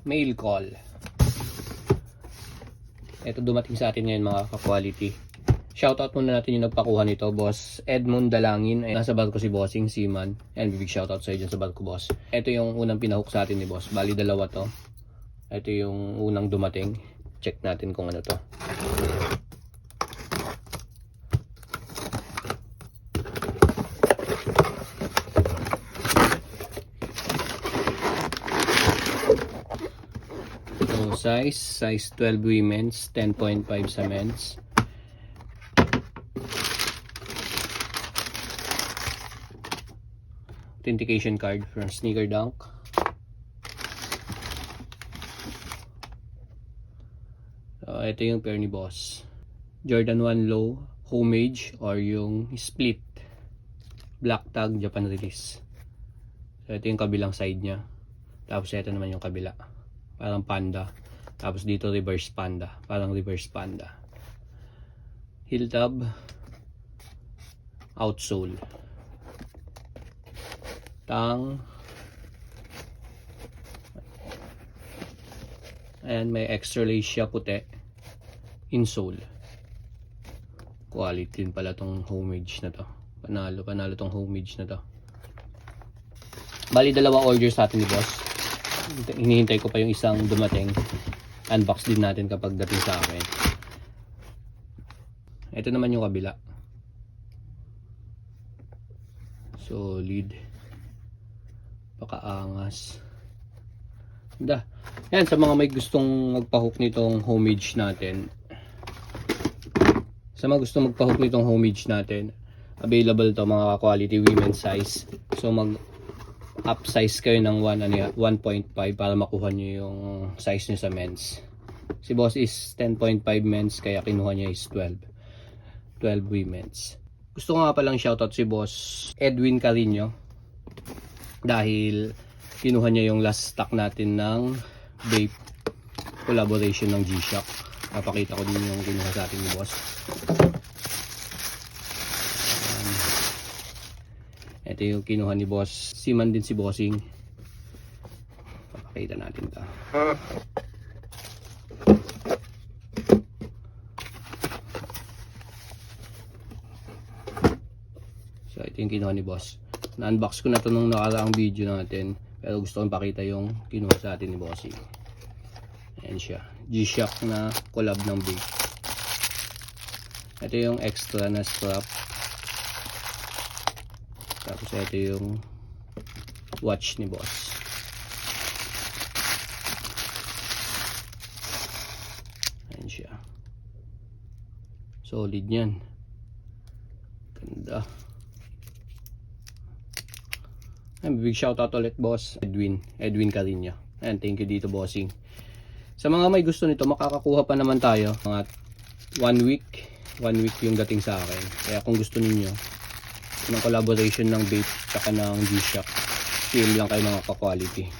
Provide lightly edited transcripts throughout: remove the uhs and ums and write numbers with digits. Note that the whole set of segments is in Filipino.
mail call. Ito dumating sa atin ngayon mga ka-quality. Shoutout muna natin yung nagpakuha nito, Boss Edmund Dalangin. Nasa barko si Bossing Seaman. And big shoutout sa dyan sa barko, boss. Ito yung unang pinahook sa atin ni boss. Bali dalawa to. Ito yung unang dumating. Check natin kung ano to. Size 12 women's, 10.5 sa men's. Authentication card from Sneaker Dunk. So, ito yung pair ni boss. Jordan 1 Low Homage or yung split black tag Japan release. So, ito yung kabilang side nya. Tapos ito naman yung kabila. Parang panda. Tapos dito reverse panda. Parang reverse panda. Heel tab. Outsole. Tang. And may extra lace siya puti. Insole. Quality din pala tong homage na to. Panalo tong homage na to. Bali dalawa order sa atin ni boss. Hinihintay ko pa yung isang dumating. Unbox din natin kapag dating sa akin. Ito naman yung kabila. Solid. Pakaangas. Ganda. Yan, sa mga may gustong magpa-hook nitong homage natin. Sa mga gustong magpa-hook nitong homage natin, available to mga quality women's size. So up size kayo ng 1.5 para makuha nyo yung size nyo sa men's. Si boss is 10.5 men's kaya kinuha niya is 12 women's. Gusto ko nga palang shoutout si boss Edwin Carino dahil kinuha niya yung last stock natin ng vape collaboration ng G-Shock. Papakita ko din yung kinuha sa atin ni boss. Ito yung kinuha ni boss. Seaman din si bossing. Papakita natin ito. So ito yung kinuha ni boss. Na-unbox ko na ito nung nakaraang video natin. Pero gusto kong pakita yung kinuha sa atin ni bossing. Ayan siya. G-Shock na collab ng vape. Ito yung extra na strap. Tapos ito yung watch ni boss. Ayan siya. Solid yan. Ganda. Big shoutout ulit boss Edwin Carino. And thank you dito bossing. Sa mga may gusto nito, makakakuha pa naman tayo mga 1 week yung dating sa akin. Kaya kung gusto niyo ng collaboration ng vape saka ng G-Shock, PM lang kayo mga ka-quality.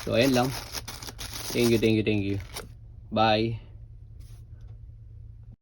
So ayan lang. Thank you. Bye.